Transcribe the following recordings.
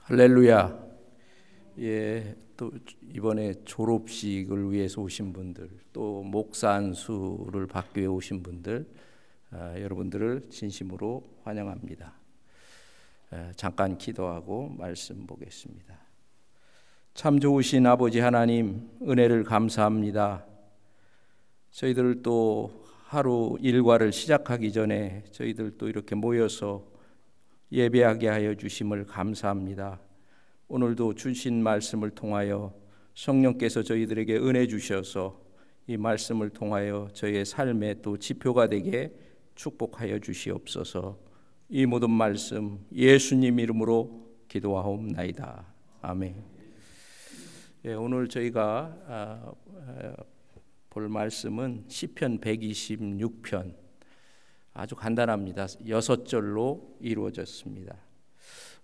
할렐루야. 예, 또 이번에 졸업식을 위해서 오신 분들, 또 목사 안수를 받기 위해 오신 분들, 여러분들을 진심으로 환영합니다. 잠깐 기도하고 말씀 보겠습니다. 참 좋으신 아버지 하나님, 은혜를 감사합니다. 저희들 또 하루 일과를 시작하기 전에 저희들 또 이렇게 모여서 예배하게 하여 주심을 감사합니다. 오늘도 주신 말씀을 통하여 성령께서 저희들에게 은혜 주셔서 이 말씀을 통하여 저희의 삶에 또 지표가 되게 축복하여 주시옵소서. 이 모든 말씀 예수님 이름으로 기도하옵나이다. 아멘. 예, 오늘 저희가 볼 말씀은 시편 126편, 아주 간단합니다. 6절로 이루어졌습니다.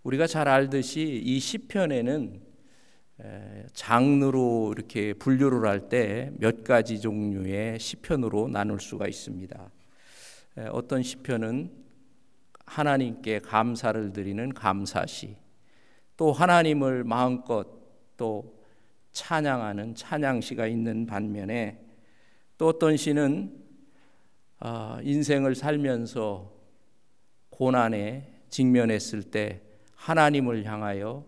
우리가 잘 알듯이 이 시편에는 장르로 이렇게 분류를 할 때 몇 가지 종류의 시편으로 나눌 수가 있습니다. 어떤 시편은 하나님께 감사를 드리는 감사시, 또 하나님을 마음껏 또 찬양하는 찬양시가 있는 반면에, 또 어떤 시는 인생을 살면서 고난에 직면했을 때 하나님을 향하여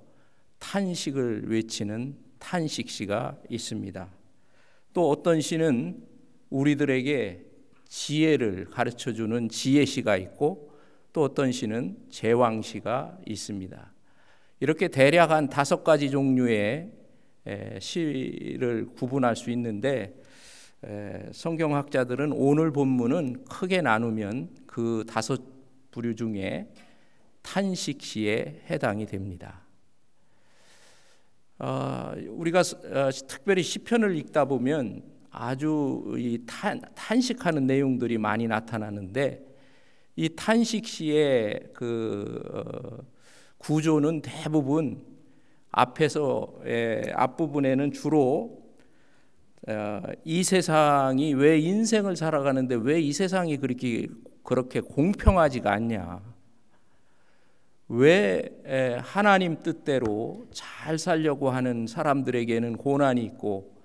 탄식을 외치는 탄식시가 있습니다. 또 어떤 시는 우리들에게 지혜를 가르쳐주는 지혜시가 있고, 또 어떤 시는 제왕시가 있습니다. 이렇게 대략 한 5가지 종류의 시를 구분할 수 있는데, 성경학자들은 오늘 본문은 크게 나누면 그 5부류 중에 탄식시에 해당이 됩니다. 우리가 특별히 시편을 읽다 보면 아주 이 탄식하는 내용들이 많이 나타나는데, 이 탄식시의 그 구조는 대부분 앞부분에는 주로 이 세상이 왜 인생을 살아가는데 왜 이 세상이 그렇게 공평하지가 않냐, 왜 하나님 뜻대로 잘 살려고 하는 사람들에게는 고난이 있고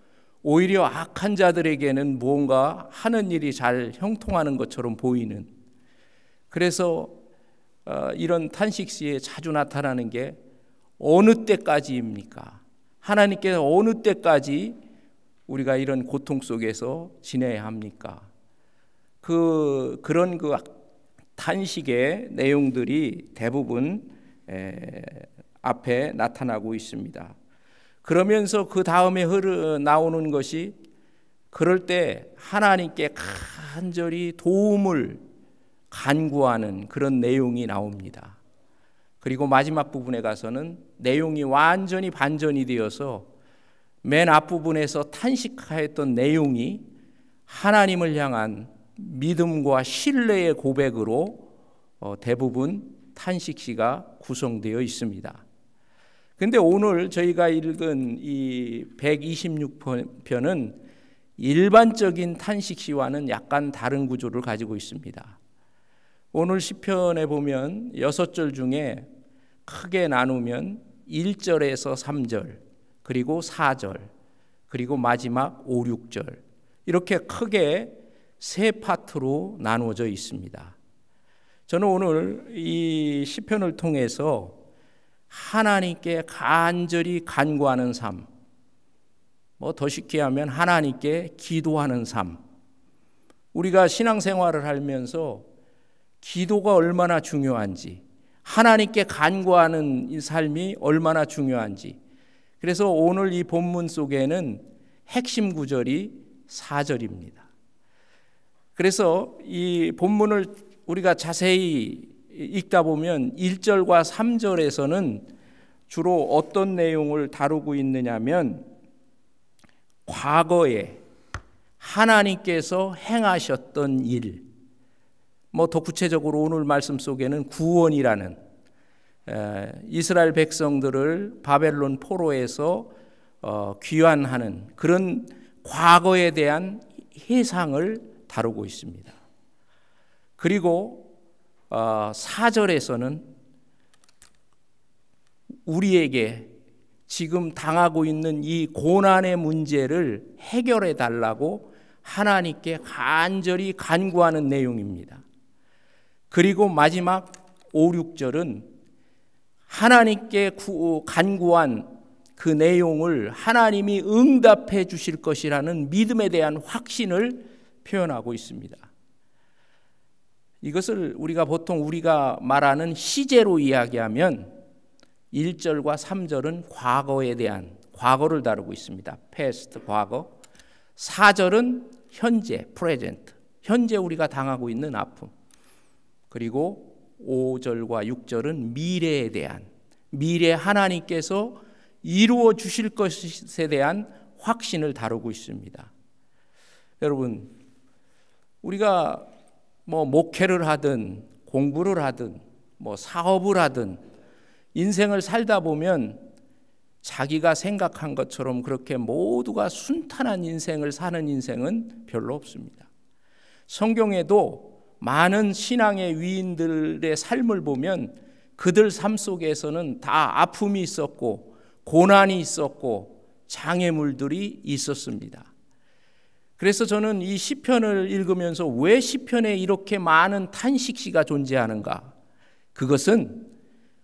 오히려 악한 자들에게는 무언가 하는 일이 잘 형통하는 것처럼 보이는, 그래서 이런 탄식시에 자주 나타나는 게 어느 때까지입니까? 하나님께서 어느 때까지 우리가 이런 고통 속에서 지내야 합니까? 그런 탄식의 내용들이 대부분 앞에 나타나고 있습니다. 그러면서 그 다음에 나오는 것이, 그럴 때 하나님께 간절히 도움을 간구하는 그런 내용이 나옵니다. 그리고 마지막 부분에 가서는 내용이 완전히 반전이 되어서 맨 앞부분에서 탄식하였던 내용이 하나님을 향한 믿음과 신뢰의 고백으로 대부분 탄식시가 구성되어 있습니다. 그런데 오늘 저희가 읽은 이 126편은 일반적인 탄식시와는 약간 다른 구조를 가지고 있습니다. 오늘 시편에 보면 6절 중에 크게 나누면 1절에서 3절, 그리고 4절, 그리고 마지막 5, 6절, 이렇게 크게 3파트로 나누어져 있습니다. 저는 오늘 이 시편을 통해서 하나님께 간절히 간구하는 삶, 더 쉽게 하면 하나님께 기도하는 삶, 우리가 신앙생활을 하면서 기도가 얼마나 중요한지, 하나님께 간구하는 이 삶이 얼마나 중요한지, 그래서 오늘 이 본문 속에는 핵심 구절이 4절입니다. 그래서 이 본문을 우리가 자세히 읽다 보면 1절과 3절에서는 주로 어떤 내용을 다루고 있느냐면, 과거에 하나님께서 행하셨던 일, 더 구체적으로 오늘 말씀 속에는 구원이라는, 이스라엘 백성들을 바벨론 포로에서 귀환하는 그런 과거에 대한 해상을 다루고 있습니다. 그리고 4절에서는 우리에게 지금 당하고 있는 이 고난의 문제를 해결해 달라고 하나님께 간절히 간구하는 내용입니다. 그리고 마지막 5, 6절은 하나님께 간구한 그 내용을 하나님이 응답해 주실 것이라는 믿음에 대한 확신을 표현하고 있습니다. 이것을 우리가 말하는 시제로 이야기하면 1절과 3절은 과거에 대한 과거를 다루고 있습니다. past, 과거. 4절은 현재, present, 현재 우리가 당하고 있는 아픔. 그리고 5절과 6절은 미래에 대한, 미래 하나님께서 이루어 주실 것에 대한 확신을 다루고 있습니다. 여러분, 우리가 목회를 하든 공부를 하든 사업을 하든 인생을 살다 보면 자기가 생각한 것처럼 그렇게 모두가 순탄한 인생을 사는 인생은 별로 없습니다. 성경에도 많은 신앙의 위인들의 삶을 보면 그들 삶 속에서는 다 아픔이 있었고 고난이 있었고 장애물들이 있었습니다. 그래서 저는 이 시편을 읽으면서 왜 시편에 이렇게 많은 탄식시가 존재하는가? 그것은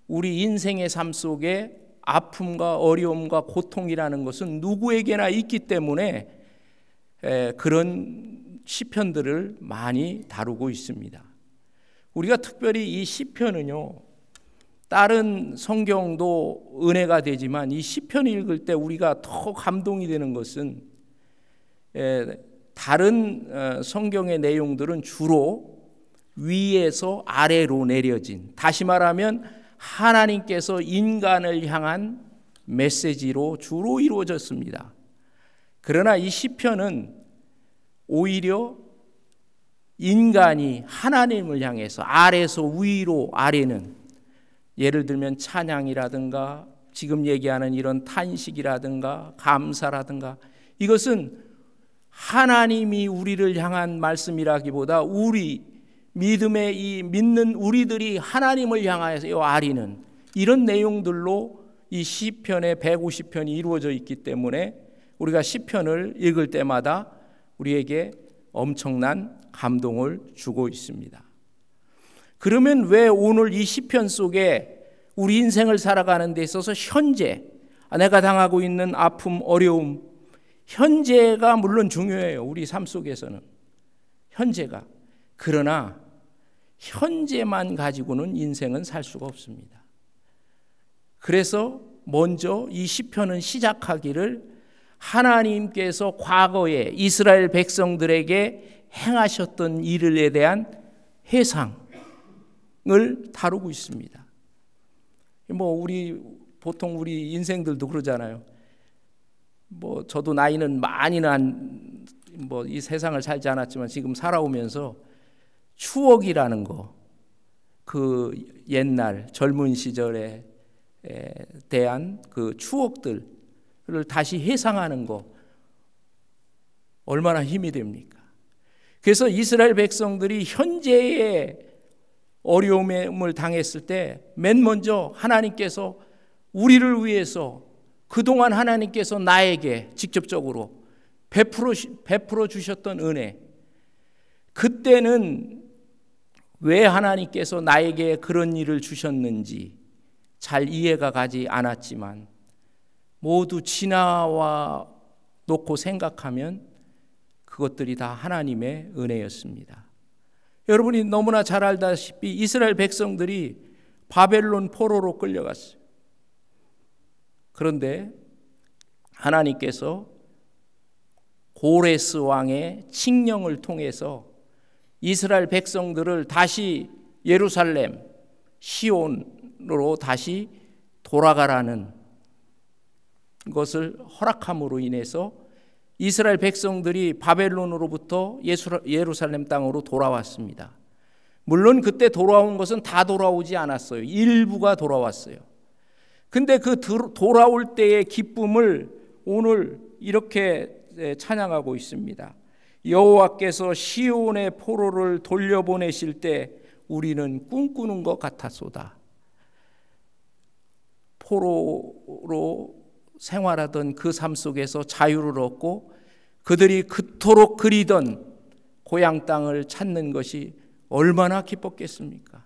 우리 인생의 삶 속에 아픔과 어려움과 고통이라는 것은 누구에게나 있기 때문에 그런 시편들을 많이 다루고 있습니다. 우리가 특별히 이 시편은요, 다른 성경도 은혜가 되지만 이 시편을 읽을 때 우리가 더 감동이 되는 것은 다른 성경의 내용들은 주로 위에서 아래로 내려진, 다시 말하면 하나님께서 인간을 향한 메시지로 주로 이루어졌습니다. 그러나 이 시편은 오히려 인간이 하나님을 향해서 아래에서 위로 아래는, 예를 들면 찬양이라든가 지금 얘기하는 이런 탄식이라든가 감사라든가, 이것은 하나님이 우리를 향한 말씀이라기보다 우리 믿음의 이 믿는 우리들이 하나님을 향하여 아리는 이런 내용들로 이 시편의 150편이 이루어져 있기 때문에 우리가 시편을 읽을 때마다 우리에게 엄청난 감동을 주고 있습니다. 그러면 왜 오늘 이 시편 속에 우리 인생을 살아가는 데 있어서 현재 내가 당하고 있는 아픔, 어려움, 현재가 물론 중요해요. 우리 삶 속에서는 현재가. 그러나 현재만 가지고는 인생은 살 수가 없습니다. 그래서 먼저 이 시편은 시작하기를 하나님께서 과거에 이스라엘 백성들에게 행하셨던 일에 대한 회상을 다루고 있습니다. 보통 우리 인생들도 그러잖아요. 저도 나이는 많이는 이 세상을 살지 않았지만 지금 살아오면서 추억이라는 거, 그 옛날 젊은 시절에 대한 그 추억들을 다시 회상하는 거 얼마나 힘이 됩니까? 그래서 이스라엘 백성들이 현재의 어려움을 당했을 때 맨 먼저 하나님께서 우리를 위해서 그동안 하나님께서 나에게 직접적으로 베풀어 주셨던 은혜, 그때는 왜 하나님께서 나에게 그런 일을 주셨는지 잘 이해가 가지 않았지만 모두 지나와 놓고 생각하면 그것들이 다 하나님의 은혜였습니다. 여러분이 너무나 잘 알다시피 이스라엘 백성들이 바벨론 포로로 끌려갔어요. 그런데 하나님께서 고레스 왕의 칙령을 통해서 이스라엘 백성들을 다시 예루살렘, 시온으로 다시 돌아가라는 것을 허락함으로 인해서 이스라엘 백성들이 바벨론으로부터 예루살렘 땅으로 돌아왔습니다. 물론 그때 돌아온 것은 다 돌아오지 않았어요. 일부가 돌아왔어요. 근데 그 돌아올 때의 기쁨을 오늘 이렇게 찬양하고 있습니다. 여호와께서 시온의 포로를 돌려보내실 때 우리는 꿈꾸는 것 같았소다. 포로로 생활하던 그 삶 속에서 자유를 얻고 그들이 그토록 그리던 고향 땅을 찾는 것이 얼마나 기뻤겠습니까?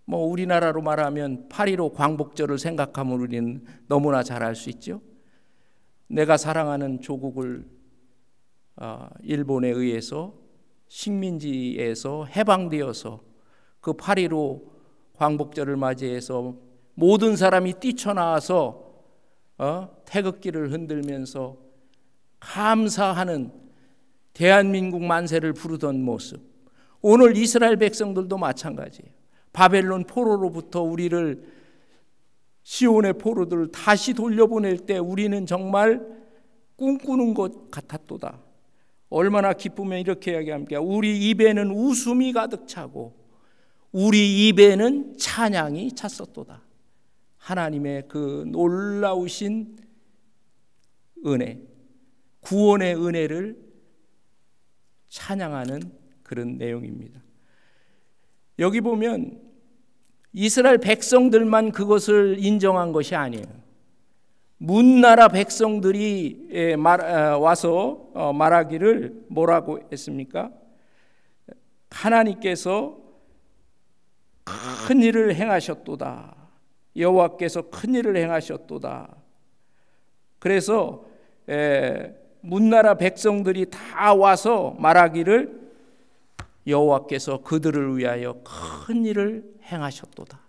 뭐 우리나라로 말하면 8.15 광복절을 생각하면 우리는 너무나 잘 알 수 있죠. 내가 사랑하는 조국을 일본에 의해서 식민지에서 해방되어서 그 8.15 광복절을 맞이해서 모든 사람이 뛰쳐나와서 태극기를 흔들면서 감사하는 대한민국 만세를 부르던 모습, 오늘 이스라엘 백성들도 마찬가지예요. 바벨론 포로로부터 우리를, 시온의 포로들을 다시 돌려보낼 때 우리는 정말 꿈꾸는 것 같았도다. 얼마나 기쁘면 이렇게 이야기합니까? 우리 입에는 웃음이 가득 차고 우리 입에는 찬양이 찼었도다. 하나님의 그 놀라우신 은혜, 구원의 은혜를 찬양하는 그런 내용입니다. 여기 보면 이스라엘 백성들만 그것을 인정한 것이 아니에요. 문나라 백성들이 와서 말하기를 뭐라고 했습니까? 하나님께서 큰 일을 행하셨도다. 여호와께서 큰 일을 행하셨도다. 그래서 문나라 백성들이 다 와서 말하기를 여호와께서 그들을 위하여 큰 일을 행하셨도다.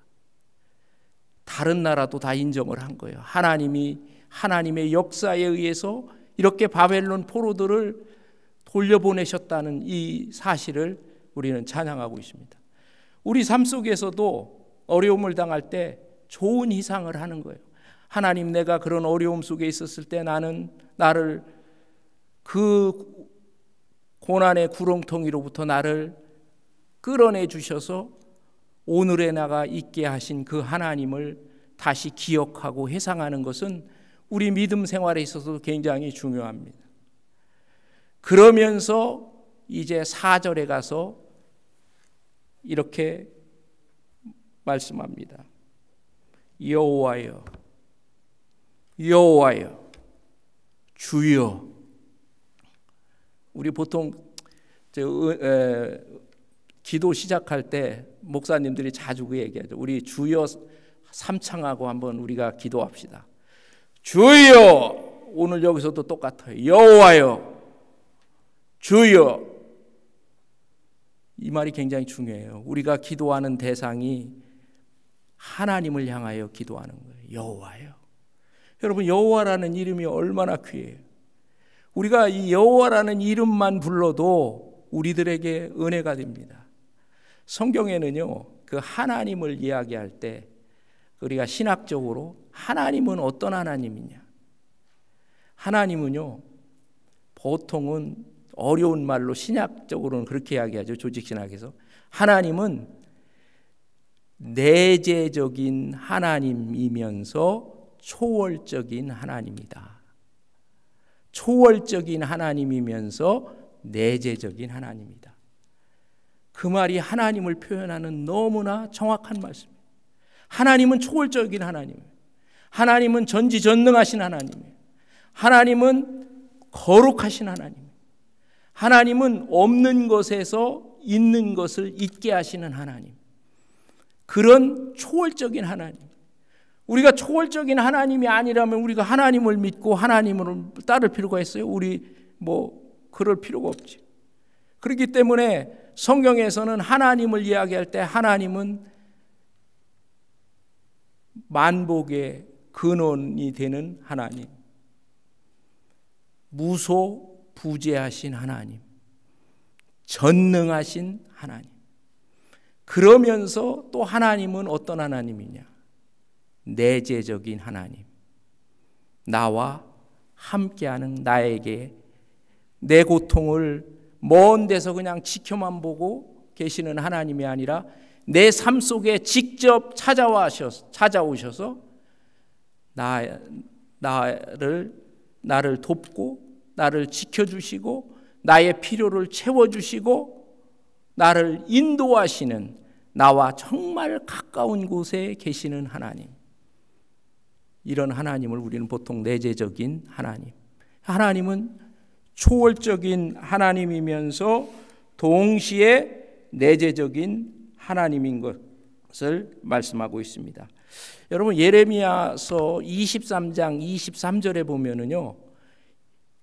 다른 나라도 다 인정을 한 거예요. 하나님이 하나님의 역사에 의해서 이렇게 바벨론 포로들을 돌려보내셨다는 이 사실을 우리는 찬양하고 있습니다. 우리 삶 속에서도 어려움을 당할 때 좋은 희상을 하는 거예요. 하나님, 내가 그런 어려움 속에 있었을 때 나를 그 고난의 구렁텅이로부터 나를 끌어내 주셔서 오늘의 나가 있게 하신 그 하나님을 다시 기억하고 회상하는 것은 우리 믿음 생활에 있어서 굉장히 중요합니다. 그러면서 이제 4절에 가서 이렇게 말씀합니다. 여호와여, 여호와여, 주여. 우리 보통 기도 시작할 때 목사님들이 자주 그 얘기하죠. 우리 주여 삼창하고 한번 우리가 기도합시다. 주여. 오늘 여기서도 똑같아요. 여호와여, 주여. 이 말이 굉장히 중요해요. 우리가 기도하는 대상이 하나님을 향하여 기도하는 거예요. 여호와여. 여러분, 여호와라는 이름이 얼마나 귀해요. 우리가 이 여호와라는 이름만 불러도 우리들에게 은혜가 됩니다. 성경에는요, 그 하나님을 이야기할 때 우리가 신학적으로 하나님은 어떤 하나님이냐? 하나님은요, 보통은 어려운 말로 신학적으로는 그렇게 이야기하죠. 조직신학에서 하나님은 내재적인 하나님이면서 초월적인 하나님이다. 초월적인 하나님이면서 내재적인 하나님이다. 그 말이 하나님을 표현하는 너무나 정확한 말씀이에요. 하나님은 초월적인 하나님이에요. 하나님은 전지전능하신 하나님이에요. 하나님은 거룩하신 하나님이에요. 하나님은 없는 것에서 있는 것을 있게 하시는 하나님. 그런 초월적인 하나님. 우리가 초월적인 하나님이 아니라면 우리가 하나님을 믿고 하나님을 따를 필요가 있어요? 우리 그럴 필요가 없지. 그렇기 때문에 성경에서는 하나님을 이야기할 때 하나님은 만복의 근원이 되는 하나님, 무소부재하신 하나님, 전능하신 하나님. 그러면서 또 하나님은 어떤 하나님이냐? 내재적인 하나님. 나와 함께하는, 나에게 내 고통을 먼 데서 그냥 지켜만 보고 계시는 하나님이 아니라 내 삶 속에 직접 찾아오셔서 나를 돕고 나를 지켜주시고 나의 필요를 채워주시고 나를 인도하시는, 나와 정말 가까운 곳에 계시는 하나님. 이런 하나님을 우리는 보통 내재적인 하나님, 하나님은 초월적인 하나님이면서 동시에 내재적인 하나님인 것을 말씀하고 있습니다. 여러분 예레미야서 23장 23절에 보면은요,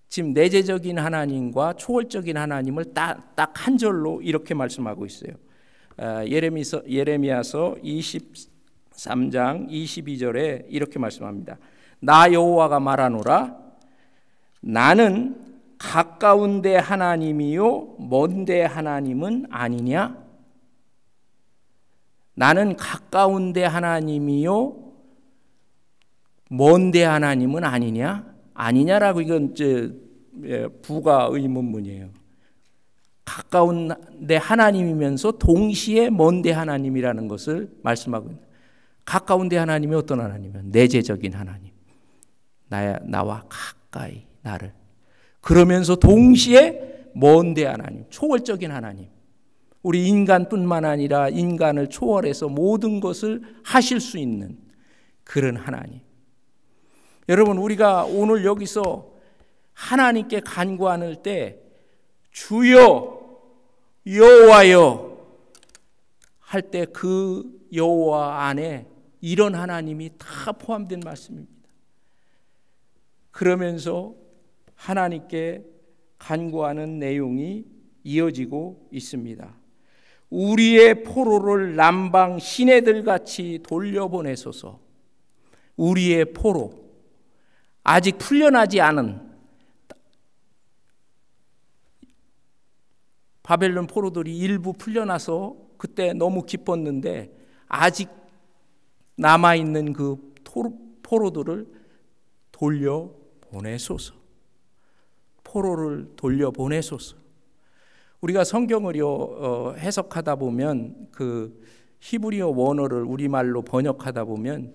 지금 내재적인 하나님과 초월적인 하나님을 딱 한 절로 이렇게 말씀하고 있어요. 예레미야서 23장 22절에 이렇게 말씀합니다. 나 여호와가 말하노라, 나는 가까운 데 하나님이요 먼 데 하나님은 아니냐? 나는 가까운 데 하나님이요 먼 데 하나님은 아니냐? 아니냐라고, 이건 부가 의문문이에요. 가까운 데 하나님이면서 동시에 먼 데 하나님이라는 것을 말씀하고 있는. 가까운 데 하나님이 어떤 하나님이에요? 내재적인 하나님, 나와 가까이 나를, 그러면서 동시에 먼 데 하나님, 초월적인 하나님, 우리 인간뿐만 아니라 인간을 초월해서 모든 것을 하실 수 있는 그런 하나님. 여러분, 우리가 오늘 여기서 하나님께 간구할 때 주여 여호와여 할 때 그 여호와 안에 이런 하나님이 다 포함된 말씀입니다. 그러면서 하나님께 간구하는 내용이 이어지고 있습니다. 우리의 포로를 남방 시내들같이 돌려보내소서. 우리의 포로, 아직 풀려나지 않은 바벨론 포로들이 일부 풀려나서 그때 너무 기뻤는데 아직 남아있는 그 포로들을 돌려보내소서. 포로를 돌려보내소서. 우리가 성경을요 해석하다 보면 그 히브리어 원어를 우리말로 번역하다 보면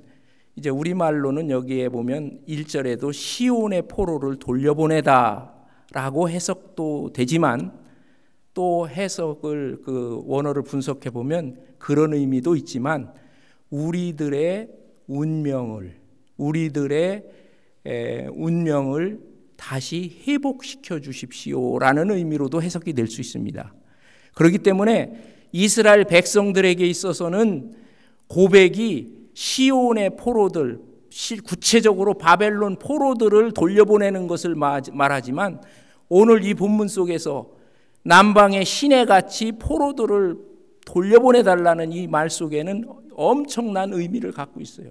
이제 우리말로는 여기에 보면 1절에도 시온의 포로를 돌려보내다라고 해석도 되지만 또 해석을 그 원어를 분석해 보면 그런 의미도 있지만 우리들의 운명을 다시 회복시켜 주십시오라는 의미로도 해석이 될 수 있습니다. 그렇기 때문에 이스라엘 백성들에게 있어서는 고백이 시온의 포로들, 구체적으로 바벨론 포로들을 돌려보내는 것을 말하지만 오늘 이 본문 속에서 남방의 시내같이 포로들을 돌려보내달라는 이 말 속에는 엄청난 의미를 갖고 있어요.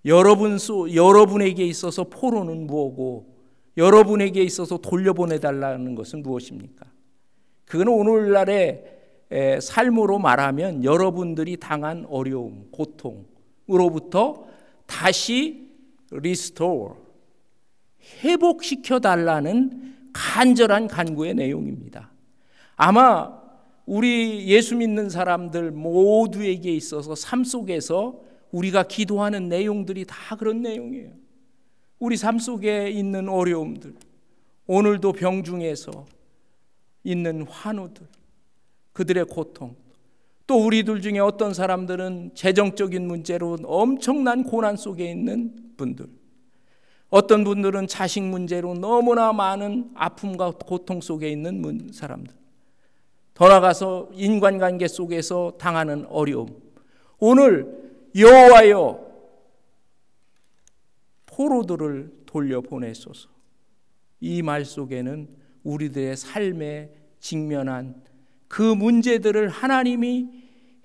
여러분에게 있어서 포로는 무엇고 여러분에게 있어서 돌려보내달라는 것은 무엇입니까? 그건 오늘날의 삶으로 말하면 여러분들이 당한 어려움, 고통으로부터 다시 restore, 회복시켜달라는 간절한 간구의 내용입니다. 아마 우리 예수 믿는 사람들 모두에게 있어서 삶 속에서 우리가 기도하는 내용들이 다 그런 내용이에요. 우리 삶 속에 있는 어려움들, 오늘도 병중에서 있는 환우들, 그들의 고통, 또 우리들 중에 어떤 사람들은 재정적인 문제로 엄청난 고난 속에 있는 분들, 어떤 분들은 자식 문제로 너무나 많은 아픔과 고통 속에 있는 사람들, 더 나아가서 인간관계 속에서 당하는 어려움, 오늘 여호와여 포로들을 돌려보내소서. 이 말 속에는 우리들의 삶에 직면한 그 문제들을 하나님이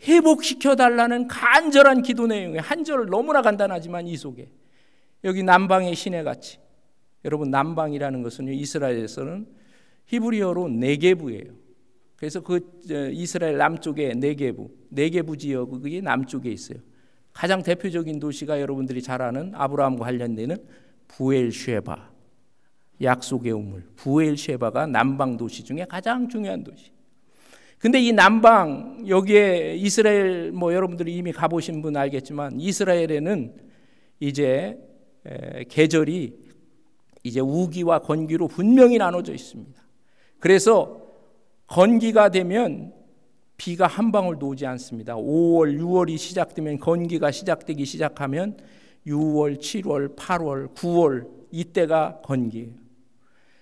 회복시켜달라는 간절한 기도 내용이에요. 한 절 너무나 간단하지만 이 속에 여기 남방의 시내같이, 여러분 남방이라는 것은 이스라엘에서는 히브리어로 네게부예요. 그래서 그 이스라엘 남쪽에 네게부 지역이 남쪽에 있어요. 가장 대표적인 도시가 여러분들이 잘 아는 아브라함과 관련되는 부엘쉐바, 약속의 우물, 부엘쉐바가 남방 도시 중에 가장 중요한 도시. 근데 이 남방, 여기에 이스라엘, 여러분들이 이미 가보신 분 알겠지만 이스라엘에는 이제 계절이 이제 우기와 건기로 분명히 나눠져 있습니다. 그래서 건기가 되면 비가 한 방울도 오지 않습니다. 5월, 6월이 시작되면, 건기가 시작되기 시작하면 6월, 7월, 8월, 9월 이때가 건기예요.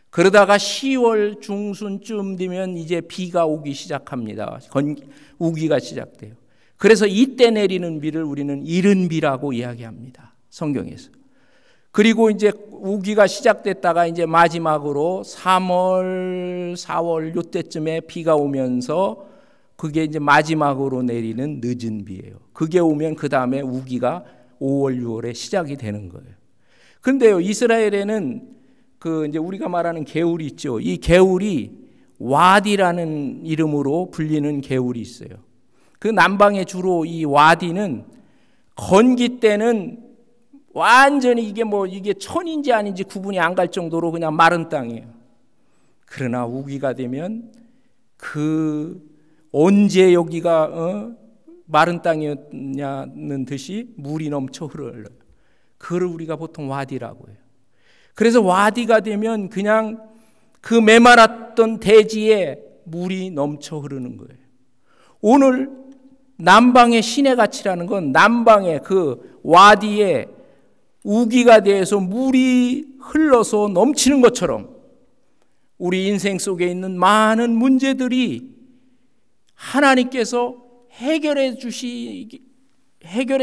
그러다가 10월 중순쯤 되면 이제 비가 오기 시작합니다. 우기가 시작돼요. 그래서 이때 내리는 비를 우리는 이른 비라고 이야기합니다. 성경에서. 그리고 이제 우기가 시작됐다가 이제 마지막으로 3월, 4월 이때쯤에 비가 오면서 그게 이제 마지막으로 내리는 늦은 비예요. 그게 오면 그 다음에 우기가 5월, 6월에 시작이 되는 거예요. 근데요, 이스라엘에는 그 이제 우리가 말하는 개울이 있죠. 이 개울이 와디라는 이름으로 불리는 개울이 있어요. 그 남방에 주로 이 와디는 건기 때는 완전히 이게 천인지 아닌지 구분이 안 갈 정도로 그냥 마른 땅이에요. 그러나 우기가 되면 그 언제 여기가 마른 땅이었냐는 듯이 물이 넘쳐 흘러요. 그걸 우리가 보통 와디라고 해요. 그래서 와디가 되면 그냥 그 메마랐던 대지에 물이 넘쳐 흐르는 거예요. 오늘 남방의 신의 가치라는 건 남방의 그 와디에 우기가 돼서 물이 흘러서 넘치는 것처럼 우리 인생 속에 있는 많은 문제들이 하나님께서 해결해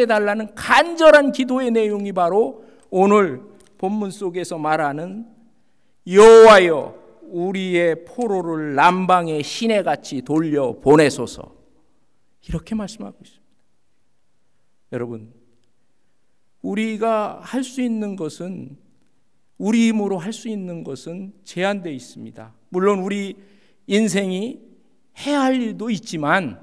달라는 간절한 기도의 내용이 바로 오늘 본문 속에서 말하는 여호와여 우리의 포로를 남방의 시내같이 돌려 보내소서, 이렇게 말씀하고 있습니다. 여러분, 우리가 할 수 있는 것은, 우리 힘으로 할 수 있는 것은 제한되어 있습니다. 물론 우리 인생이 해야 할 일도 있지만,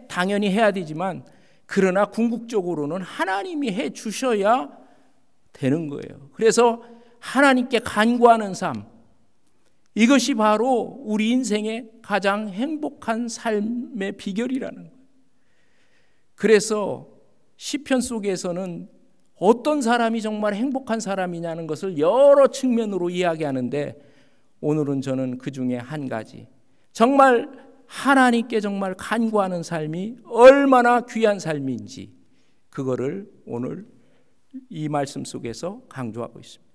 당연히 해야 되지만, 그러나 궁극적으로는 하나님이 해 주셔야 되는 거예요. 그래서 하나님께 간구하는 삶, 이것이 바로 우리 인생의 가장 행복한 삶의 비결이라는 거예요. 그래서 시편 속에서는 어떤 사람이 정말 행복한 사람이냐는 것을 여러 측면으로 이야기하는데, 오늘은 저는 그 중에 한 가지, 정말 하나님께 정말 간구하는 삶이 얼마나 귀한 삶인지, 그거를 오늘 이 말씀 속에서 강조하고 있습니다.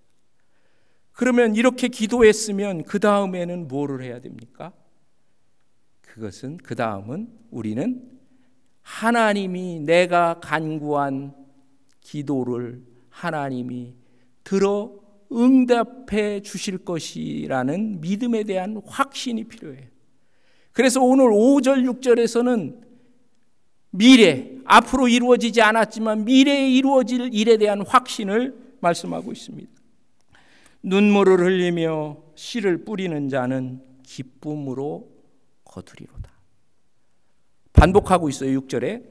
그러면 이렇게 기도했으면 그 다음에는 뭐를 해야 됩니까? 그 다음은 우리는 하나님이 내가 간구한 기도를 하나님이 들어 응답해 주실 것이라는 믿음에 대한 확신이 필요해요. 그래서 오늘 5절, 6절에서는 미래, 앞으로 이루어지지 않았지만 미래에 이루어질 일에 대한 확신을 말씀하고 있습니다. 눈물을 흘리며 씨를 뿌리는 자는 기쁨으로 거두리로다. 반복하고 있어요. 6절에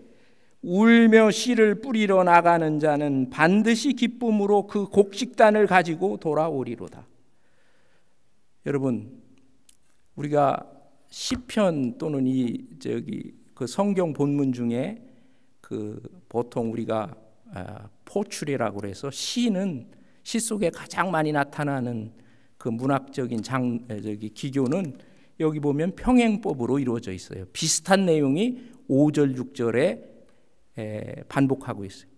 울며 씨를 뿌리러 나가는 자는 반드시 기쁨으로 그 곡식단을 가지고 돌아오리로다. 여러분, 우리가 시편 또는 그 성경 본문 중에 그 보통 우리가 포출이라고 그래서 시는 시 속에 가장 많이 나타나는 그 문학적인 기교는 여기 보면 평행법으로 이루어져 있어요. 비슷한 내용이 5절, 6절에 반복하고 있어요.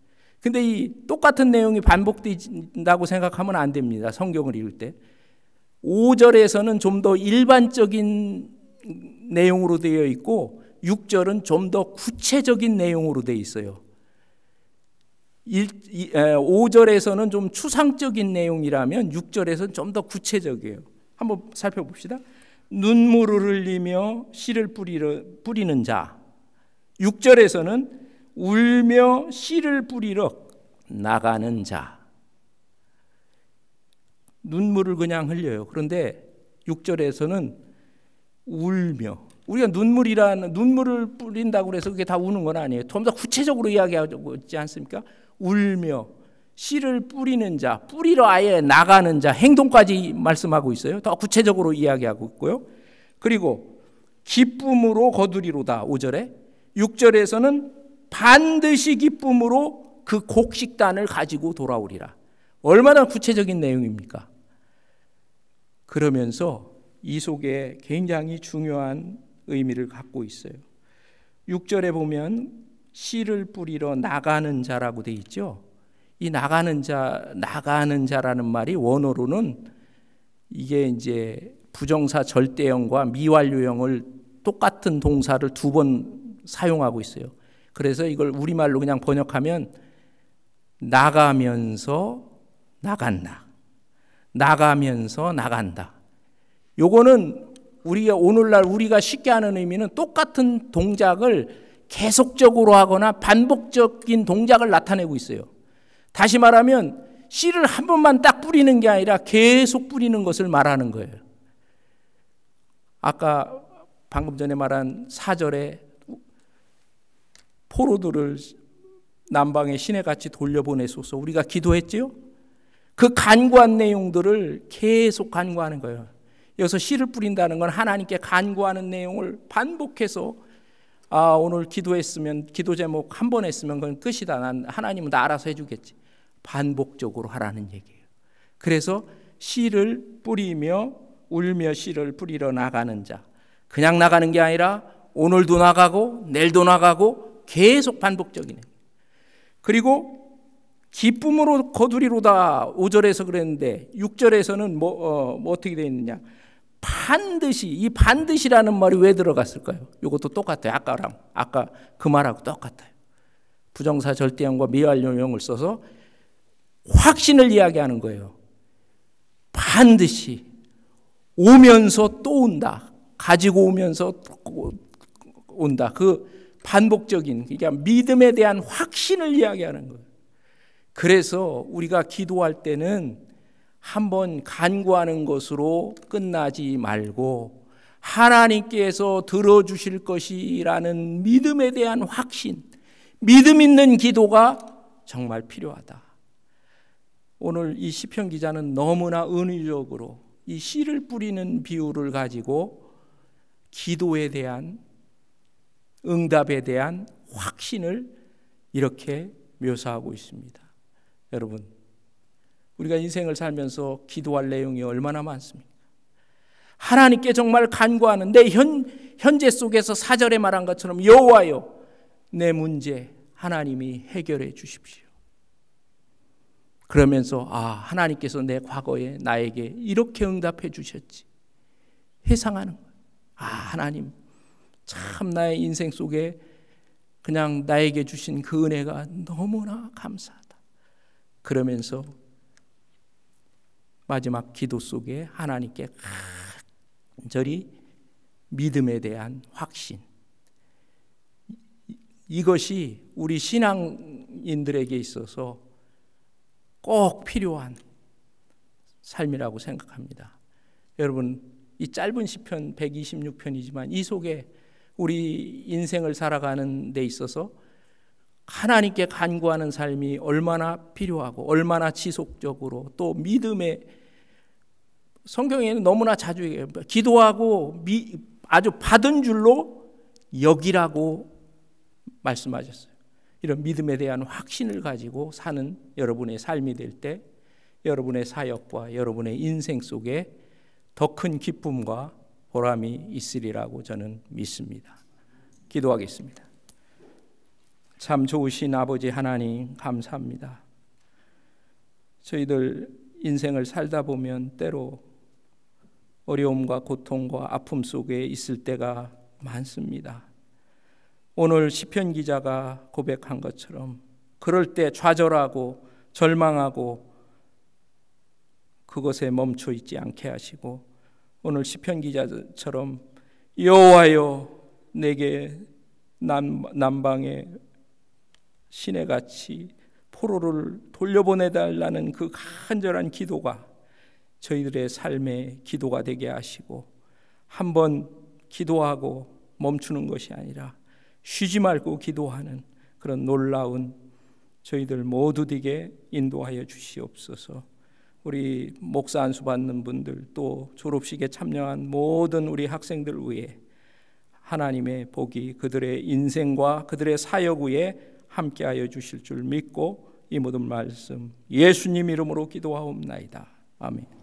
근데 이 똑같은 내용이 반복된다고 생각하면 안 됩니다. 성경을 읽을 때 5절에서는 좀 더 일반적인 내용으로 되어 있고 6절은 좀 더 구체적인 내용으로 되어 있어요. 5절에서는 좀 추상적인 내용이라면 6절에서는 좀 더 구체적이에요. 한번 살펴봅시다. 눈물을 흘리며 씨를 뿌리는 자. 6절에서는 울며 씨를 뿌리러 나가는 자. 눈물을 그냥 흘려요. 그런데 6절에서는 울며, 우리가 눈물을 뿌린다고 해서 그게 다 우는 건 아니에요. 좀 더 구체적으로 이야기하고 있지 않습니까? 울며 씨를 뿌리는 자, 뿌리러 아예 나가는 자, 행동까지 말씀하고 있어요. 더 구체적으로 이야기하고 있고요. 그리고 기쁨으로 거두리로다 5절에, 6절에서는 반드시 기쁨으로 그 곡식단을 가지고 돌아오리라. 얼마나 구체적인 내용입니까? 그러면서 이 속에 굉장히 중요한 의미를 갖고 있어요. 6절에 보면 씨를 뿌리러 나가는 자라고 돼 있죠. 이 나가는 자라는 말이 원어로는 이게 이제 부정사 절대형과 미완료형을 똑같은 동사를 두 번 사용하고 있어요. 그래서 이걸 우리말로 그냥 번역하면 나가면서 나간다. 나가면서 나간다. 요거는 오늘날 우리가 쉽게 하는 의미는 똑같은 동작을 계속적으로 하거나 반복적인 동작을 나타내고 있어요. 다시 말하면 씨를 한 번만 딱 뿌리는 게 아니라 계속 뿌리는 것을 말하는 거예요. 아까 방금 전에 말한 4절에 포로들을 남방의 시내같이 돌려보내소서 우리가 기도했지요? 그 간구한 내용들을 계속 간구하는 거예요. 여기서 씨를 뿌린다는 건 하나님께 간구하는 내용을 반복해서 오늘 기도했으면 기도 제목 한 번 했으면 그건 끝이다. 하나님은 다 알아서 해주겠지. 반복적으로 하라는 얘기예요. 그래서 씨를 뿌리며 울며 씨를 뿌리러 나가는 자. 그냥 나가는 게 아니라 오늘도 나가고 내일도 나가고 계속 반복적이네. 그리고 기쁨으로 거두리로다 5절에서 그랬는데 6절에서는 뭐 어떻게 되어 있느냐. 반드시, 이 반드시라는 말이 왜 들어갔을까요? 이것도 똑같아요. 아까 그 말하고 똑같아요. 부정사 절대형과 미완료형을 써서 확신을 이야기하는 거예요. 반드시 오면서 또 온다. 가지고 오면서 또 온다. 그 반복적인, 그러니까 믿음에 대한 확신을 이야기하는 거예요. 그래서 우리가 기도할 때는 한번 간구하는 것으로 끝나지 말고 하나님께서 들어주실 것이라는 믿음에 대한 확신, 믿음 있는 기도가 정말 필요하다. 오늘 이 시편 기자는 너무나 은유적으로 이 씨를 뿌리는 비유를 가지고 기도에 대한, 응답에 대한 확신을 이렇게 묘사하고 있습니다. 여러분, 우리가 인생을 살면서 기도할 내용이 얼마나 많습니까? 하나님께 정말 간구하는 내 현재 속에서 4절에 말한 것처럼 여호와여 내 문제 하나님이 해결해 주십시오. 그러면서 하나님께서 내 과거에 나에게 이렇게 응답해 주셨지. 회상하는 거예요. 하나님 참 나의 인생 속에 그냥 나에게 주신 그 은혜가 너무나 감사하다. 그러면서 마지막 기도 속에 하나님께 간절히 믿음에 대한 확신, 이것이 우리 신앙인들에게 있어서 꼭 필요한 삶이라고 생각합니다. 여러분, 이 짧은 시편 126편이지만 이 속에 우리 인생을 살아가는 데 있어서 하나님께 간구하는 삶이 얼마나 필요하고 얼마나 지속적으로 또 믿음의, 성경에는 너무나 자주 얘기해요. 기도하고 아주 받은 줄로 여기라고 말씀하셨어요. 이런 믿음에 대한 확신을 가지고 사는 여러분의 삶이 될 때 여러분의 사역과 여러분의 인생 속에 더 큰 기쁨과 보람이 있으리라고 저는 믿습니다. 기도하겠습니다. 참 좋으신 아버지 하나님 감사합니다. 저희들 인생을 살다 보면 때로 어려움과 고통과 아픔 속에 있을 때가 많습니다. 오늘 시편 기자가 고백한 것처럼 그럴 때 좌절하고 절망하고 그것에 멈춰 있지 않게 하시고 오늘 시편 기자처럼 여호와여 내게 남방의 시내같이 포로를 돌려보내달라는 그 간절한 기도가 저희들의 삶의 기도가 되게 하시고 한번 기도하고 멈추는 것이 아니라 쉬지 말고 기도하는 그런 놀라운 저희들 모두 되게 인도하여 주시옵소서. 우리 목사 안수 받는 분들 또 졸업식에 참여한 모든 우리 학생들 위해 하나님의 복이 그들의 인생과 그들의 사역 위에 함께하여 주실 줄 믿고 이 모든 말씀 예수님 이름으로 기도하옵나이다. 아멘.